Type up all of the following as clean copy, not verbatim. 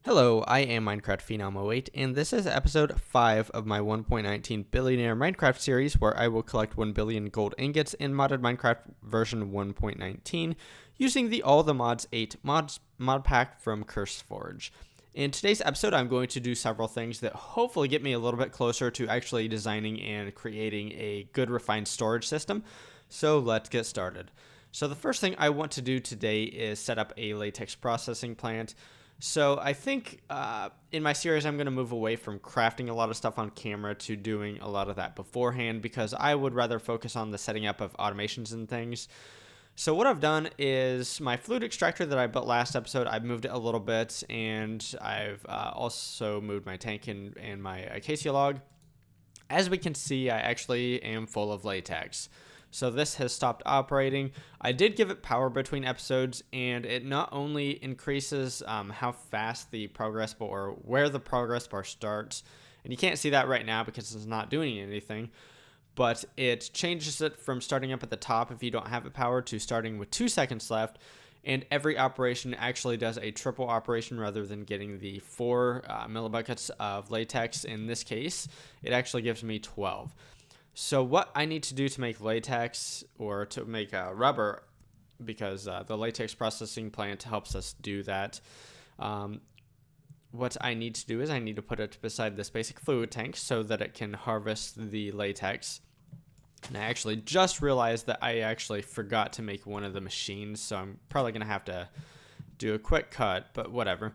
Hello, I am Minecraft Phenom 08, and this is episode 5 of my 1.19 Billionaire Minecraft series, where I will collect 1 billion gold ingots in modded Minecraft version 1.19 using the All the Mods 8 mod pack from CurseForge. In today's episode, I'm going to do several things that hopefully get me a little bit closer to actually designing and creating a good refined storage system. So let's get started. So the first thing I want to do today is set up a latex processing plant. So I think in my series, I'm going to move away from crafting a lot of stuff on camera to doing a lot of that beforehand, because I would rather focus on the setting up of automations and things. So what I've done is my fluid extractor that I built last episode, I've moved it a little bit, and I've also moved my tank and my acacia log. As we can see, I actually am full of latex. So this has stopped operating. I did give it power between episodes, and it not only increases how fast the progress bar, or where the progress bar starts, and you can't see that right now because it's not doing anything, but it changes it from starting up at the top if you don't have it powered to starting with 2 seconds left, and every operation actually does a triple operation rather than getting the 4 millibuckets of latex. In this case, it actually gives me 12. So what I need to do to make latex, or to make rubber, because the latex processing plant helps us do that, what I need to do is I need to put it beside this basic fluid tank so that it can harvest the latex. And I actually just realized that I actually forgot to make one of the machines, so I'm probably going to have to do a quick cut, but whatever.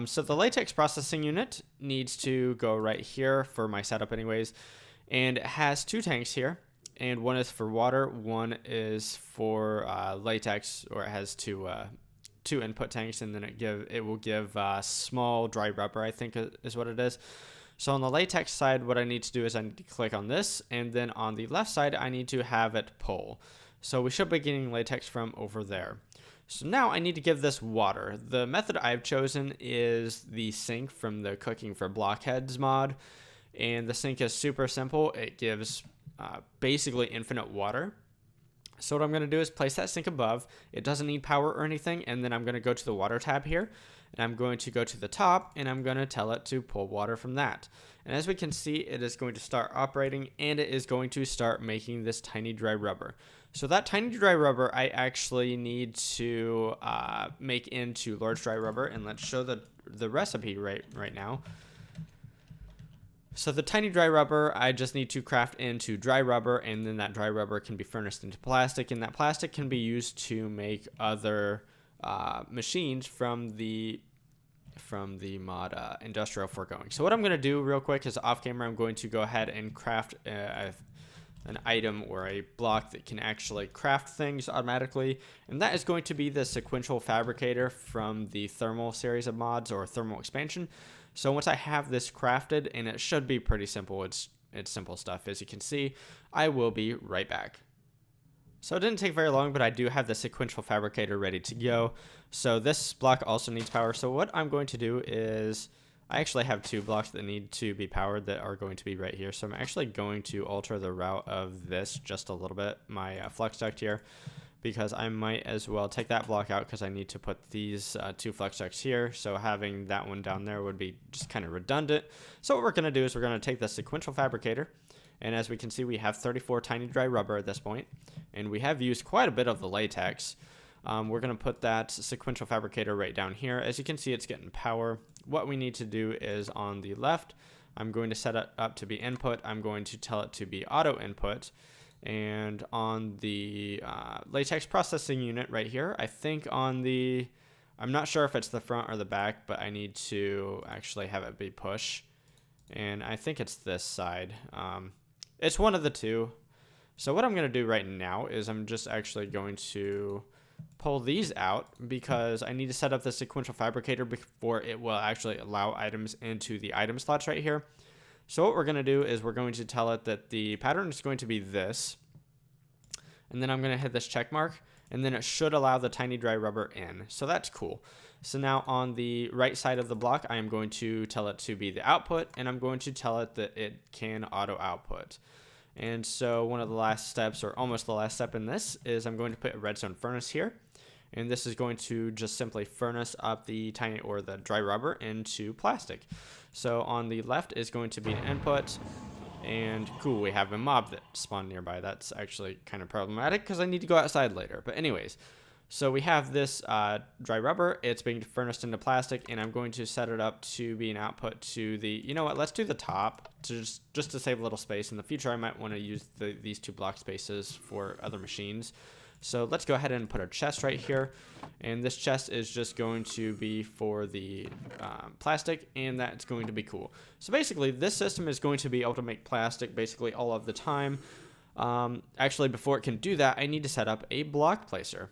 So the latex processing unit needs to go right here for my setup anyways. And it has 2 tanks here, and one is for water, one is for latex, or it has two input tanks, and then it will give small dry rubber, I think is what it is. So on the latex side, what I need to do is I need to click on this, and then on the left side, I need to have it pull. So we should be getting latex from over there. So now I need to give this water. The method I've chosen is the sink from the Cooking for Blockheads mod. And the sink is super simple. It gives basically infinite water. So what I'm going to do is place that sink above. It doesn't need power or anything. And then I'm going to go to the water tab here. And I'm going to go to the top. And I'm going to tell it to pull water from that. And as we can see, it is going to start operating. And it is going to start making this tiny dry rubber. So that tiny dry rubber, I actually need to make into large dry rubber. And let's show the recipe right now. So the tiny dry rubber, I just need to craft into dry rubber, and then that dry rubber can be furnaced into plastic, and that plastic can be used to make other machines from the mod Industrial Foregoing. So what I'm going to do real quick is off camera, I'm going to go ahead and craft an item or a block that can actually craft things automatically, and that is going to be the sequential fabricator from the thermal series of mods, or thermal expansion. So once I have this crafted, and it should be pretty simple, it's simple stuff, as you can see, I will be right back. So it didn't take very long, but I do have the sequential fabricator ready to go. So this block also needs power. So what I'm going to do is, I actually have 2 blocks that need to be powered that are going to be right here. So I'm actually going to alter the route of this just a little bit, my flux duct here, because I might as well take that block out, because I need to put these 2 flux ducts here. So having that one down there would be just kind of redundant. So what we're going to do is we're going to take the sequential fabricator, and as we can see, we have 34 tiny dry rubber at this point, and we have used quite a bit of the latex. We're going to put that sequential fabricator right down here. As you can see, it's getting power. What we need to do is on the left, I'm going to set it up to be input. I'm going to tell it to be auto input. And on the latex processing unit right here, I think on the, I'm not sure if it's the front or the back, but I need to actually have it be push. And I think it's this side. It's one of the two. So what I'm going to do right now is I'm just actually going to pull these out, because I need to set up the sequential fabricator before it will actually allow items into the item slots right here. So what we're going to do is we're going to tell it that the pattern is going to be this, and then I'm going to hit this check mark, and then it should allow the tiny dry rubber in. So that's cool. So now on the right side of the block, I am going to tell it to be the output, and I'm going to tell it that it can auto output. And so one of the last steps, or almost the last step in this, is I'm going to put a redstone furnace here. and this is going to just simply furnace up the dry rubber into plastic. So on the left is going to be an input, and cool, we have a mob that spawned nearby. That's actually kind of problematic because I need to go outside later. But anyways, so we have this dry rubber. It's being furnaced into plastic, and I'm going to set it up to be an output to the, you know what, let's do the top to just to save a little space. In the future, I might want to use these 2 block spaces for other machines. So let's go ahead and put a chest right here, and this chest is just going to be for the plastic, and that's going to be cool. So basically, this system is going to be able to make plastic basically all of the time. Actually, before it can do that, I need to set up a block placer.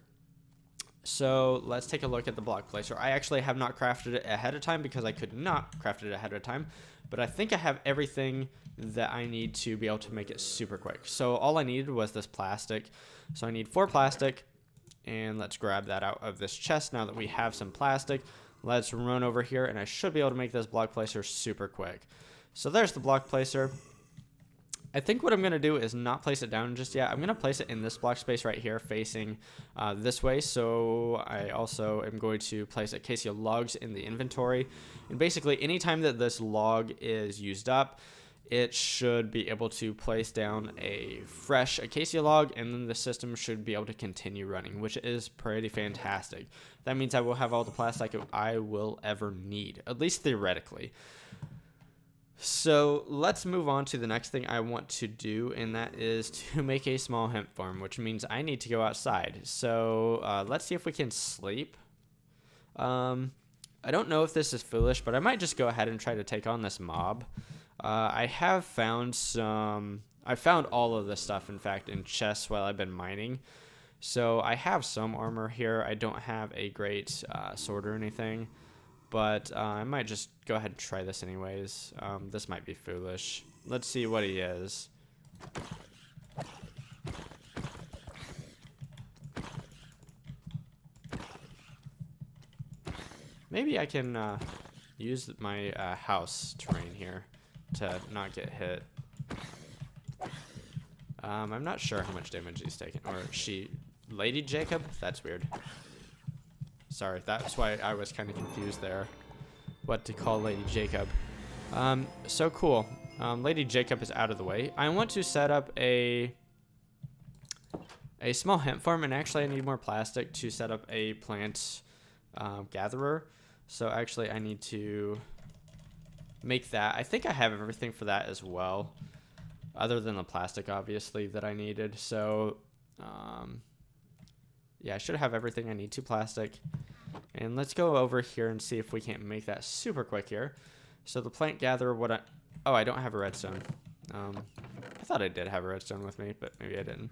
So let's take a look at the block placer. I actually have not crafted it ahead of time because I could not craft it ahead of time, but I think I have everything that I need to be able to make it super quick. So all I needed was this plastic. So I need 4 plastic, and let's grab that out of this chest now that we have some plastic. Let's run over here, and I should be able to make this block placer super quick. So there's the block placer. I think what I'm going to do is not place it down just yet. I'm going to place it in this block space right here facing this way. So I also am going to place acacia logs in the inventory. And basically anytime that this log is used up, it should be able to place down a fresh acacia log, and then the system should be able to continue running, which is pretty fantastic. That means I will have all the plastic I will ever need, at least theoretically. So let's move on to the next thing I want to do, and that is to make a small hemp farm, which means I need to go outside. So let's see if we can sleep. I don't know if this is foolish, but I might just go ahead and try to take on this mob. I have found I found all of this stuff, in fact, in chests while I've been mining. So I have some armor here. I don't have a great sword or anything, but I might just go ahead and try this anyways. This might be foolish. Let's see what he is. Maybe I can use my house terrain here to not get hit. I'm not sure how much damage he's taking. Or she... Lady Jacob? That's weird. Sorry, that's why I was kind of confused there. What to call Lady Jacob. So cool. Lady Jacob is out of the way. I want to set up a small hemp farm, and actually I need more plastic to set up a plant gatherer. So actually I need to make that. I think I have everything for that as well, other than the plastic, obviously, that I needed. So yeah, I should have everything I need to plastic. And let's go over here and see if we can't make that super quick here. So the plant gatherer, oh, I don't have a redstone. I thought I did have a redstone with me, but maybe I didn't.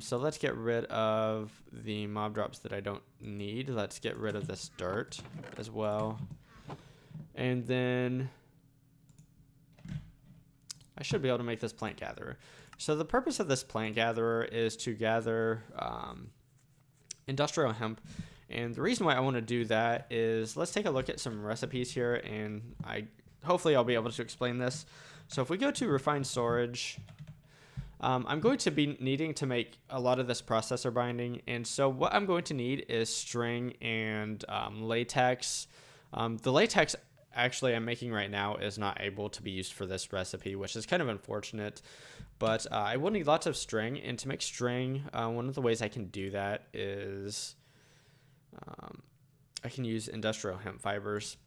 So let's get rid of the mob drops that I don't need. Let's get rid of this dirt as well. And then I should be able to make this plant gatherer. So the purpose of this plant gatherer is to gather industrial hemp. And the reason why I want to do that is, let's take a look at some recipes here, and hopefully I'll be able to explain this. So if we go to refined storage, I'm going to be needing to make a lot of this processor binding. And so what I'm going to need is string and latex. The latex actually I'm making right now is not able to be used for this recipe, which is kind of unfortunate. But I will need lots of string, and to make string, one of the ways I can do that is I can use industrial hemp fibers,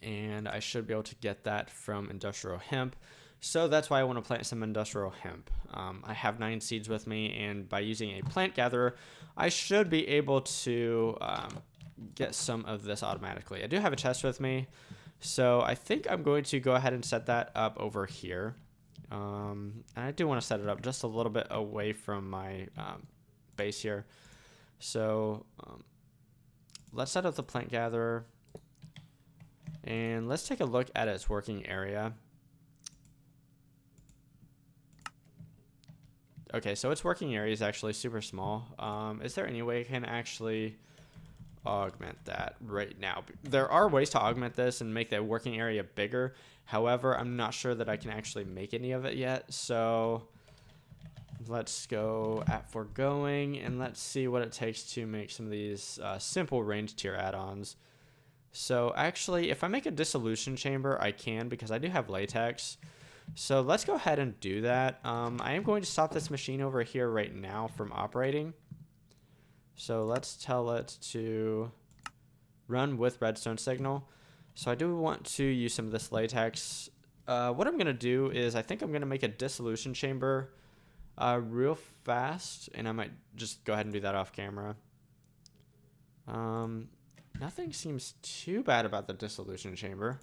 and I should be able to get that from industrial hemp. So that's why I want to plant some industrial hemp. I have 9 seeds with me, and by using a plant gatherer, I should be able to get some of this automatically. I do have a chest with me, so I think I'm going to go ahead and set that up over here. And I do want to set it up just a little bit away from my base here. So let's set up the plant gatherer, and let's take a look at its working area. Okay, so its working area is actually super small. Is there any way I can actually augment that right now? There are ways to augment this and make the working area bigger. However, I'm not sure that I can actually make any of it yet. So let's go at foregoing, and let's see what it takes to make some of these simple range tier add-ons. So actually, if I make a dissolution chamber, I can, because I do have latex. So let's go ahead and do that. I am going to stop this machine over here right now from operating. So let's tell it to run with redstone signal. So I do want to use some of this latex. What I'm going to do is I think I'm going to make a dissolution chamber real fast, and I might just go ahead and do that off camera. Nothing seems too bad about the dissolution chamber.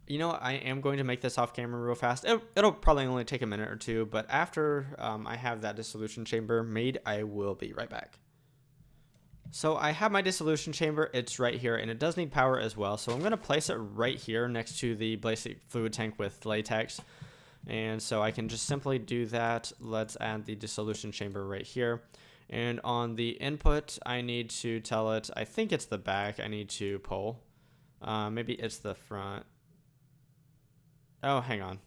You know, I am going to make this off camera real fast. It'll probably only take a minute or two, but after I have that dissolution chamber made, I will be right back. So I have my dissolution chamber. It's right here, and it does need power as well. So I'm going to place it right here next to the basic fluid tank with latex. And so I can just simply do that. Let's add the dissolution chamber right here. And on the input, I need to tell it, I think it's the back I need to pull. Maybe it's the front. Oh, hang on.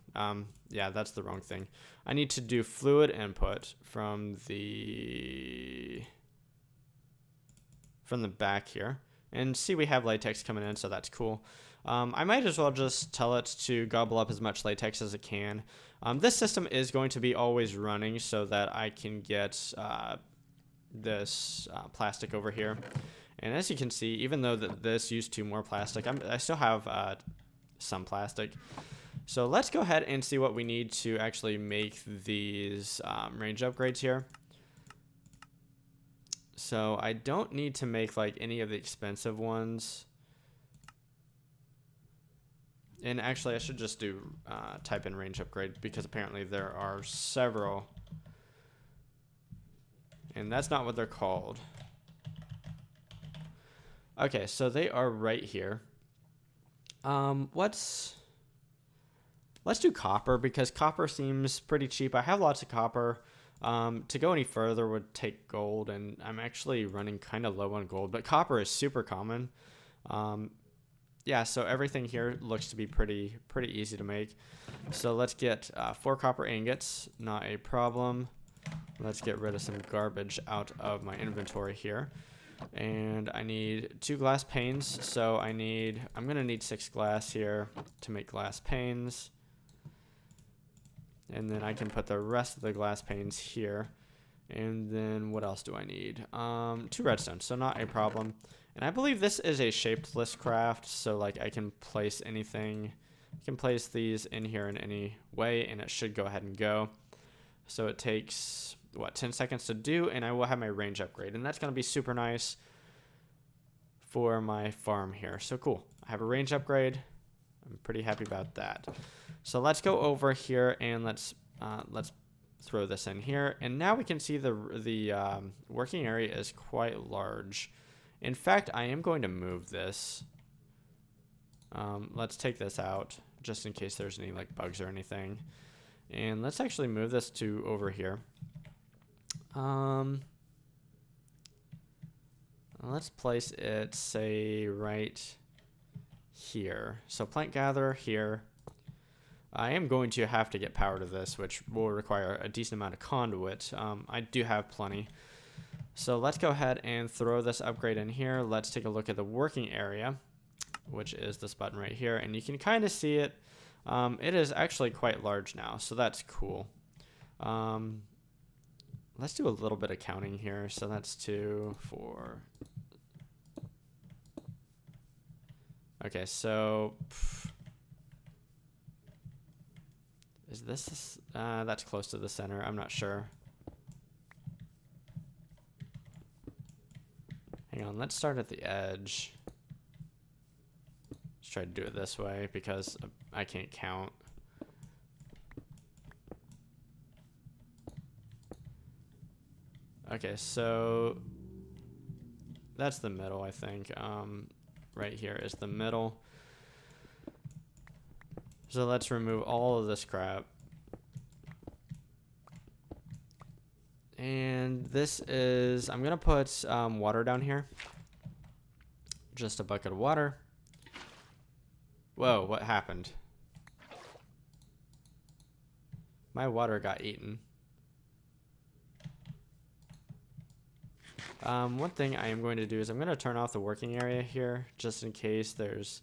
Yeah, that's the wrong thing. I need to do fluid input from the back here. And see, we have latex coming in, so that's cool. I might as well just tell it to gobble up as much latex as it can. This system is going to be always running so that I can get this plastic over here. And as you can see, even though this used 2 more plastic, I still have some plastic. So let's go ahead and see what we need to actually make these range upgrades here. So I don't need to make like any of the expensive ones. And actually I should just do type in range upgrade, because apparently there are several. And that's not what they're called. Okay, so they are right here. Let's do copper, because copper seems pretty cheap. I have lots of copper. To go any further would take gold, and I'm actually running kind of low on gold, but copper is super common. Yeah, so everything here looks to be pretty easy to make. So let's get 4 copper ingots, not a problem. Let's get rid of some garbage out of my inventory here. And I need 2 glass panes, so I'm gonna need 6 glass here to make glass panes. And then I can put the rest of the glass panes here. And then what else do I need? 2 redstone, so not a problem. And I believe this is a shapeless craft, so like I can place anything. I can place these in here in any way, and it should go ahead and go. So it takes, what, 10 seconds to do, and I will have my range upgrade. And that's going to be super nice for my farm here. So cool. I have a range upgrade. I'm pretty happy about that. So let's go over here and let's throw this in here. And now we can see the working area is quite large. In fact, I am going to move this. Let's take this out just in case there's any like bugs or anything. And let's actually move this to over here. Let's place it, say, right here. So plant gatherer here. I am going to have to get power to this, which will require a decent amount of conduit. I do have plenty. So let's go ahead and throw this upgrade in here. Let's take a look at the working area, which is this button right here. And you can kind of see it. It is actually quite large now, so that's cool. Let's do a little bit of counting here. So that's 2, 4. Okay, so is this that's close to the center? I'm not sure. Hang on, let's start at the edge. Let's try to do it this way because I can't count. Okay, so that's the middle, I think. Right here is the middle. So let's remove all of this crap. And this is, I'm gonna put water down here just a bucket of water. Whoa, what happened? My water got eaten. One thing I am going to do is I'm going to turn off the working area here just in case there's...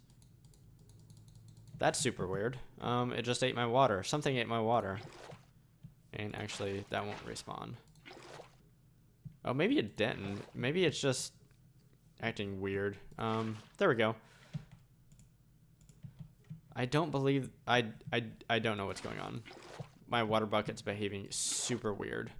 That's super weird. It just ate my water. Something ate my water. And actually, that won't respawn. Oh, maybe it didn't. Maybe it's just acting weird. There we go. I don't believe... I don't know what's going on. My water bucket's behaving super weird.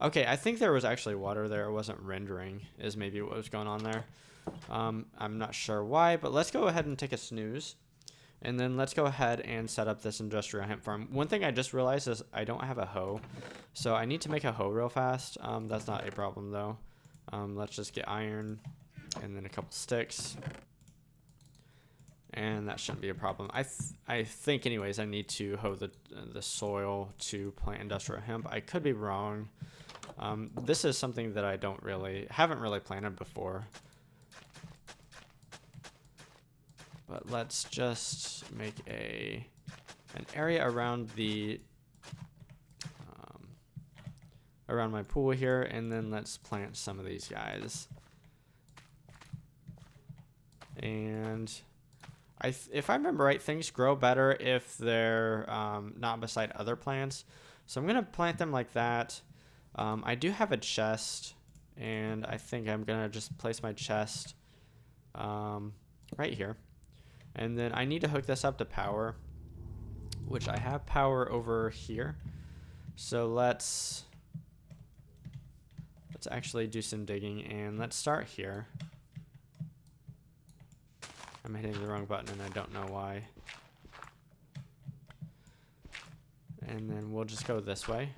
Okay, I think there was actually water there. It wasn't rendering is maybe what was going on there. I'm not sure why, but let's go ahead and take a snooze. And then let's go ahead and set up this industrial hemp farm. One thing I just realized is I don't have a hoe. So I need to make a hoe real fast. That's not a problem though. Let's just get iron and then a couple sticks. And that shouldn't be a problem. I think anyways I need to hoe the soil to plant industrial hemp. I could be wrong. This is something that I haven't really planted before. But let's just make an area around around my pool here, and then let's plant some of these guys. And if I remember right, things grow better if they're not beside other plants. So I'm gonna plant them like that. I do have a chest, and I think I'm gonna just place my chest right here. And then I need to hook this up to power, which I have power over here. So let's actually do some digging, and let's start here. I'm hitting the wrong button and I don't know why. And then we'll just go this way.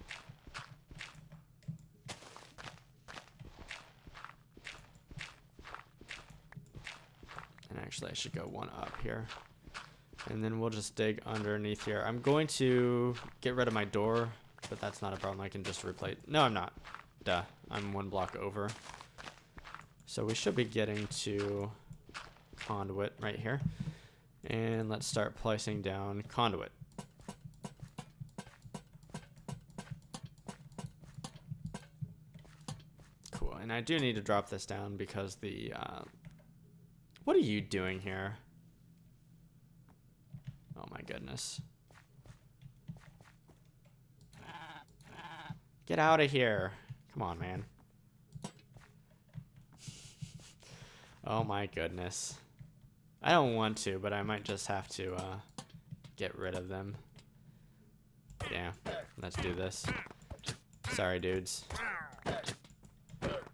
And actually I should go one up here. And then we'll just dig underneath here. I'm going to get rid of my door, but that's not a problem. I can just replace. No, I'm not. Duh. I'm one block over. So we should be getting to conduit right here. And let's start placing down conduit. Cool. And I do need to drop this down because the... what are you doing here? Oh my goodness. Get out of here. Come on, man. Oh my goodness. I don't want to, but I might just have to get rid of them. Yeah, let's do this. Sorry, dudes.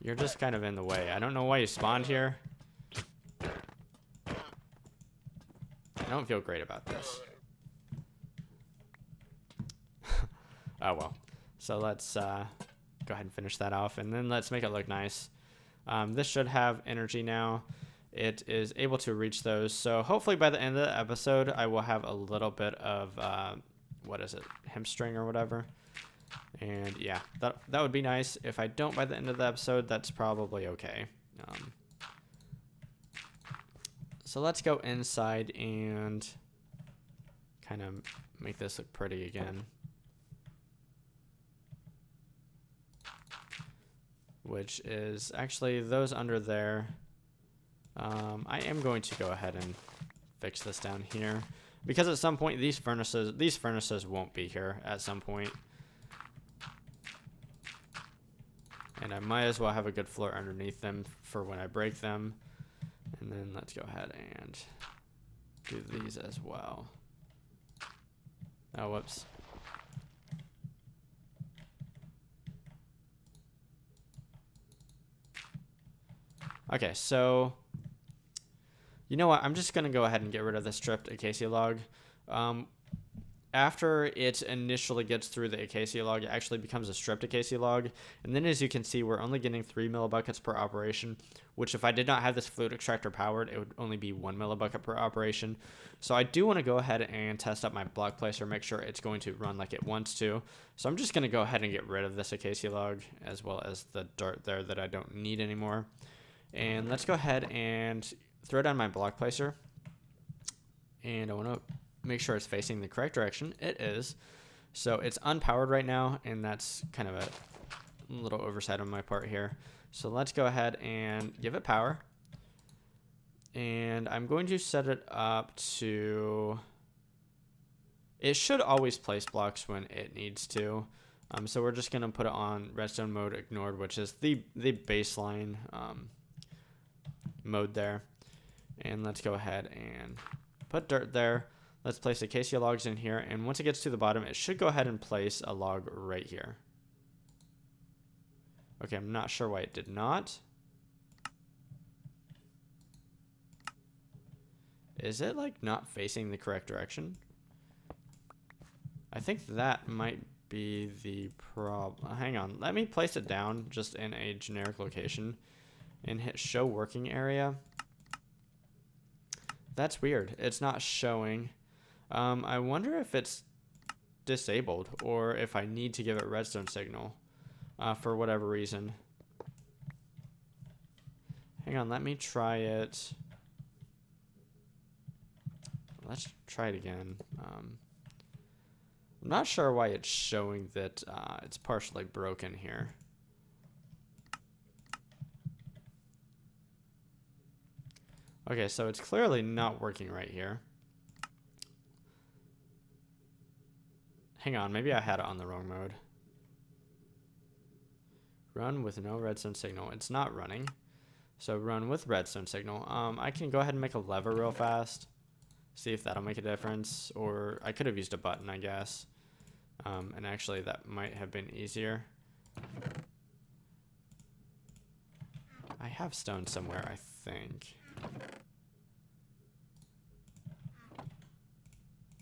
You're just kind of in the way. I don't know why you spawned here. I don't feel great about this. Oh well. So let's go ahead and finish that off, and then let's make it look nice. This should have energy now. It is able to reach those. So hopefully by the end of the episode, I will have a little bit of, what is it, hemp string or whatever. And yeah, that would be nice. If I don't by the end of the episode, that's probably okay. So let's go inside and kind of make this look pretty again. Which is actually those under there. I am going to go ahead and fix this down here because at some point these furnaces won't be here at some point. And I might as well have a good floor underneath them for when I break them. And then let's go ahead and do these as well. Oh, whoops. Okay, so you know what? I'm just going to go ahead and get rid of this stripped acacia log. after it initially gets through the acacia log, it actually becomes a stripped acacia log. And then as you can see, we're only getting 3 millibuckets per operation, which if I did not have this fluid extractor powered, it would only be 1 millibucket per operation. So I do want to go ahead and test up my block placer, make sure it's going to run like it wants to. So I'm just going to go ahead and get rid of this acacia log as well as the dirt there that I don't need anymore. And let's go ahead and throw down my block placer. And I want to make sure it's facing the correct direction. It is. So it's unpowered right now, and that's kind of a little oversight on my part here. So let's go ahead and give it power. And I'm going to set it up to... It should always place blocks when it needs to. So we're just going to put it on redstone mode ignored, which is the baseline mode there. And let's go ahead and put dirt there. Let's place acacia logs in here, and once it gets to the bottom, it should go ahead and place a log right here. Okay, I'm not sure why it did not. Is it like not facing the correct direction? I think that might be the problem. Hang on, let me place it down just in a generic location and hit show working area. That's weird. It's not showing. I wonder if it's disabled or if I need to give it redstone signal for whatever reason. Hang on, let me try it. Let's try it again. I'm not sure why it's showing that it's partially broken here. Okay, so it's clearly not working right here. Hang on, maybe I had it on the wrong mode. Run with no redstone signal. It's not running. So run with redstone signal. I can go ahead and make a lever real fast. See if that'll make a difference. Or I could have used a button, I guess. And actually that might have been easier. I have stone somewhere, I think.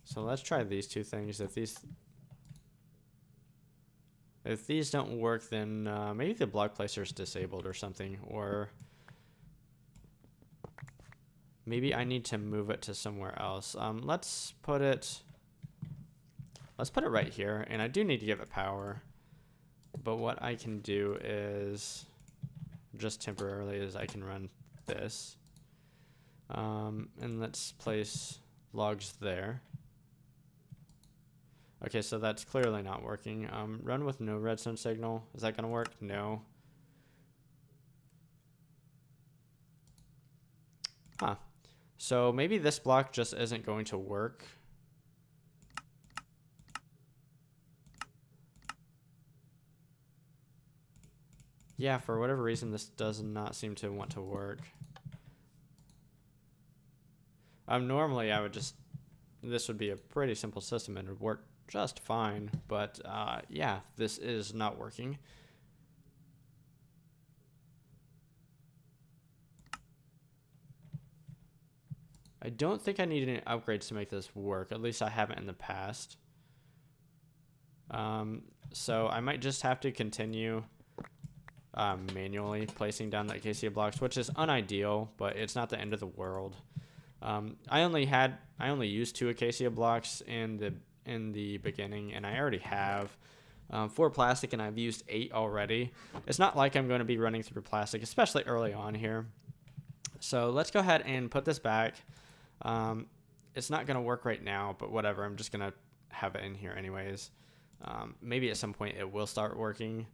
So let's try these two things. If these don't work, then maybe the block placer is disabled or something, or maybe I need to move it to somewhere else. Let's put it right here, and I do need to give it power. But what I can do is just temporarily is I can run this, and let's place logs there. Okay, so that's clearly not working. Run with no redstone signal. Is that going to work? No. Huh. So maybe this block just isn't going to work. Yeah, for whatever reason, this does not seem to want to work. Normally, I would just... This would be a pretty simple system and it would work just fine, but yeah, this is not working. I don't think I need any upgrades to make this work. At least I haven't in the past. So I might just have to continue manually placing down the acacia blocks, which is unideal, but it's not the end of the world. I only used 2 acacia blocks in the beginning, and I already have 4 plastic, and I've used 8 already. It's not like I'm going to be running through plastic, especially early on here. So let's go ahead and put this back. It's not going to work right now, but whatever. I'm just going to have it in here anyways. Maybe at some point it will start working.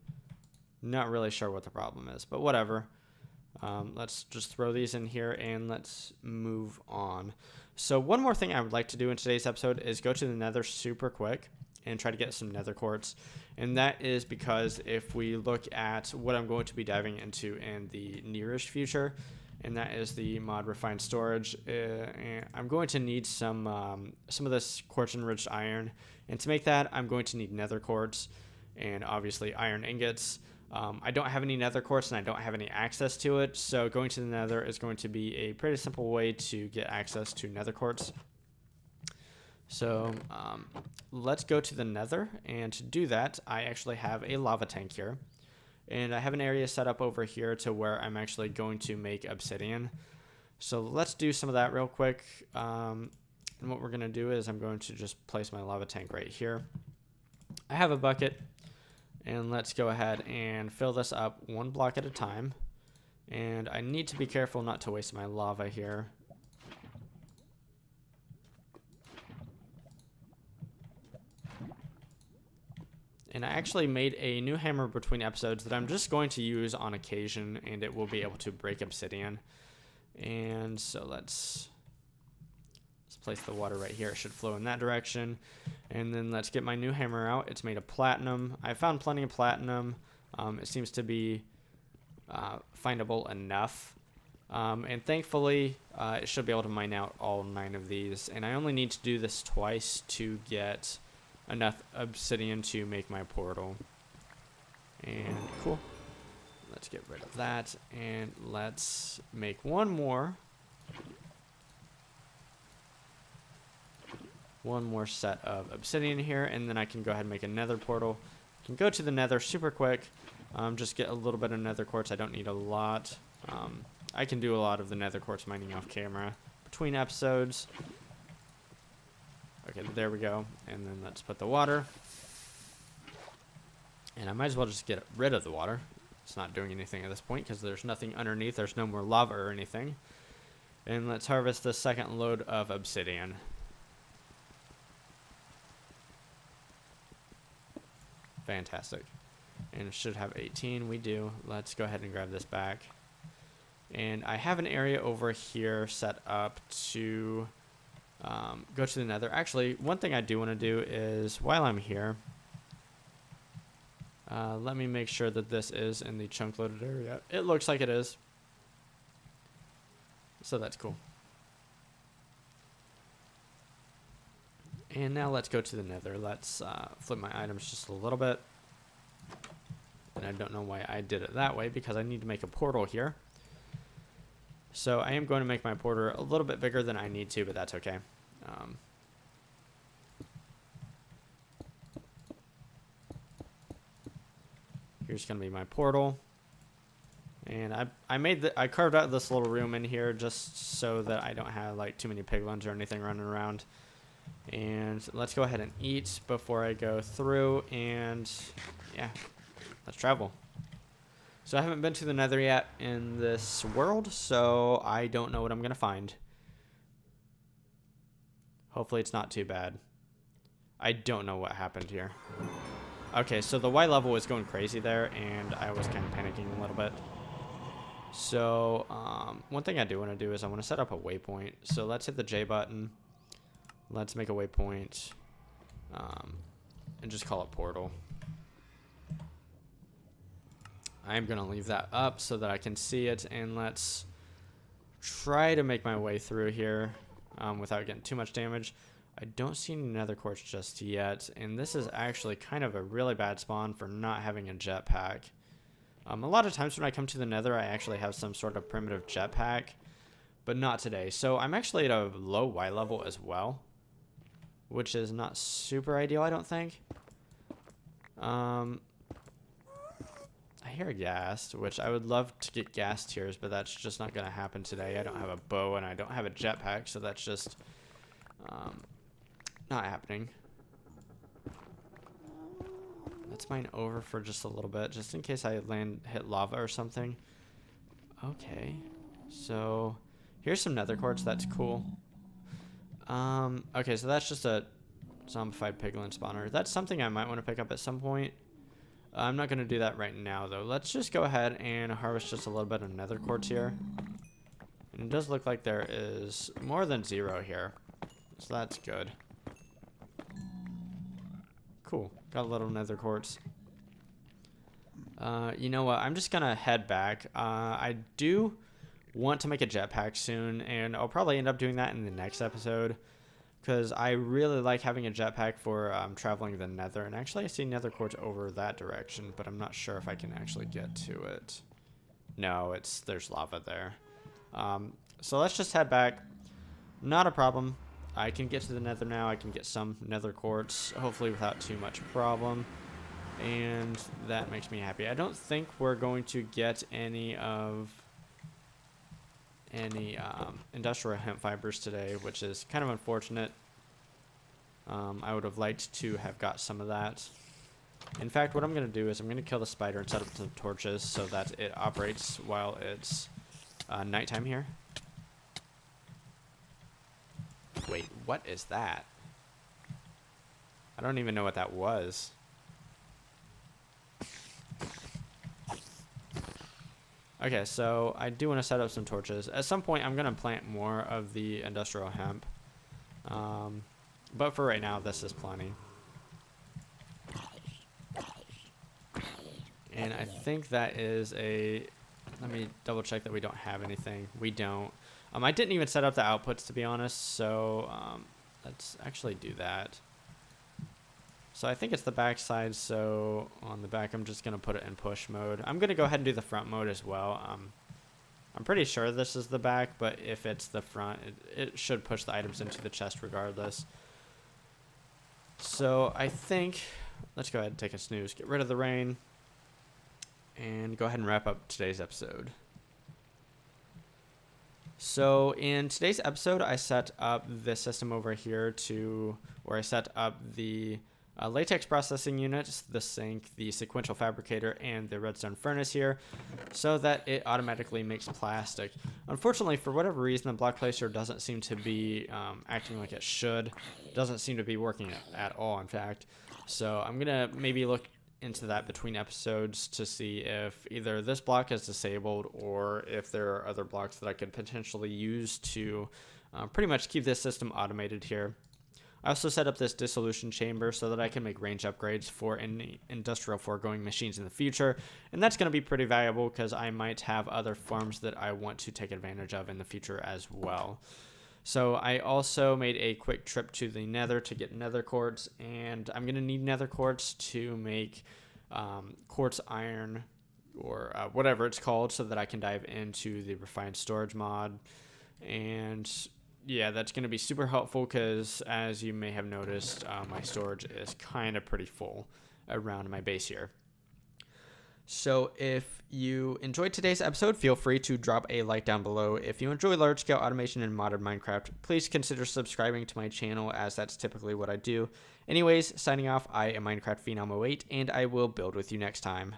Not really sure what the problem is, but whatever. Let's just throw these in here and let's move on. So one more thing I would like to do in today's episode is go to the Nether super quick and try to get some Nether Quartz. And that is because if we look at what I'm going to be diving into in the nearest future, and that is the mod refined storage, I'm going to need some of this quartz enriched iron. And to make that, I'm going to need Nether Quartz and obviously iron ingots. I don't have any Nether Quartz and I don't have any access to it, so going to the Nether is going to be a pretty simple way to get access to Nether Quartz. So let's go to the Nether, and to do that, I actually have a lava tank here, and I have an area set up over here to where I'm actually going to make obsidian. So let's do some of that real quick. And what we're going to do is I'm going to just place my lava tank right here. I have a bucket, and let's go ahead and fill this up one block at a time. And I need to be careful not to waste my lava here. And I actually made a new hammer between episodes that I'm just going to use on occasion, and it will be able to break obsidian. And so let's place the water right here. It should flow in that direction. And then let's get my new hammer out. It's made of platinum. I found plenty of platinum. It seems to be findable enough. And thankfully, it should be able to mine out all 9 of these. And I only need to do this twice to get enough obsidian to make my portal. And cool. Let's get rid of that. And let's make one more. One more set of obsidian here, and then I can go ahead and make a nether portal. I can go to the nether super quick. Just get a little bit of nether quartz. I don't need a lot. I can do a lot of the nether quartz mining off camera between episodes. Okay, there we go. And then let's put the water. And I might as well just get rid of the water. It's not doing anything at this point because there's nothing underneath. There's no more lava or anything. And let's harvest the second load of obsidian. Fantastic. And it should have 18. We do. Let's go ahead and grab this back. And I have an area over here set up to go to the nether. Actually, one thing I do want to do is, while I'm here, let me make sure that this is in the chunk loaded area. It looks like it is. So that's cool. And now let's go to the nether. Let's flip my items just a little bit. And I don't know why I did it that way, because I need to make a portal here. So I am going to make my portal a little bit bigger than I need to, but that's okay. Here's going to be my portal. And I carved out this little room in here just so that I don't have like too many piglins or anything running around. And let's go ahead and eat before I go through, and yeah, let's travel. So I haven't been to the nether yet in this world, so I don't know what I'm going to find. Hopefully it's not too bad. I don't know what happened here. Okay, so the Y level was going crazy there, and I was kind of panicking a little bit. So one thing I do want to do is I want to set up a waypoint. So let's hit the J button. Let's make a waypoint and just call it portal. I'm going to leave that up so that I can see it, and let's try to make my way through here without getting too much damage. I don't see any nether quartz just yet, and this is actually kind of a really bad spawn for not having a jetpack. A lot of times when I come to the nether, I actually have some sort of primitive jetpack, but not today. So I'm actually at a low Y level as well, which is not super ideal, I don't think. I hear ghast, which I would love to get gas tiers, but that's just not going to happen today. I don't have a bow and I don't have a jetpack, so that's just not happening. Let's mine over for just a little bit, just in case I hit lava or something. Okay, so here's some nether quartz. That's cool. Okay, so that's just a zombified piglin spawner. That's something I might want to pick up at some point. I'm not going to do that right now, though. Let's just go ahead and harvest just a little bit of nether quartz here. And it does look like there is more than 0 here, so that's good. Cool. Got a little nether quartz. You know what? I'm just going to head back. I do want to make a jetpack soon, and I'll probably end up doing that in the next episode, because I really like having a jetpack for traveling the nether. And actually, I see nether quartz over that direction, but I'm not sure if I can actually get to it. No, there's lava there. So let's just head back. Not a problem. I can get to the nether now. I can get some nether quartz, hopefully without too much problem. And that makes me happy. I don't think we're going to get any industrial hemp fibers today, which is kind of unfortunate. I would have liked to have got some of that. In fact, what I'm going to do is I'm going to kill the spider and set up some torches so that it operates while it's nighttime here. Wait, what is that? I don't even know what that was. Okay, so I do want to set up some torches. At some point, I'm going to plant more of the industrial hemp. But for right now, this is plenty. And I think that is a... Let me double check that we don't have anything. We don't. I didn't even set up the outputs, to be honest, so let's actually do that. So I think it's the back side, so on the back I'm just going to put it in push mode. I'm going to go ahead and do the front mode as well. I'm pretty sure this is the back, but if it's the front, it should push the items into the chest regardless. So I think, let's go ahead and take a snooze, get rid of the rain, and go ahead and wrap up today's episode. So in today's episode, I set up this system over here where I set up the latex processing units, the sink, the sequential fabricator, and the redstone furnace here, so that it automatically makes plastic. Unfortunately, for whatever reason, the block placer doesn't seem to be acting like it should. It doesn't seem to be working at all, in fact. So I'm going to maybe look into that between episodes to see if either this block is disabled or if there are other blocks that I could potentially use to pretty much keep this system automated here. I also set up this dissolution chamber so that I can make range upgrades for any industrial foregoing machines in the future, and that's going to be pretty valuable because I might have other farms that I want to take advantage of in the future as well. So I also made a quick trip to the nether to get nether quartz, and I'm going to need nether quartz to make quartz iron or whatever it's called so that I can dive into the refined storage mod. And yeah, that's going to be super helpful because, as you may have noticed, my storage is kind of pretty full around my base here. So if you enjoyed today's episode, feel free to drop a like down below. If you enjoy large-scale automation in modern Minecraft, please consider subscribing to my channel, as that's typically what I do. Anyways, signing off, I am Minecraft Phenom 08, and I will build with you next time.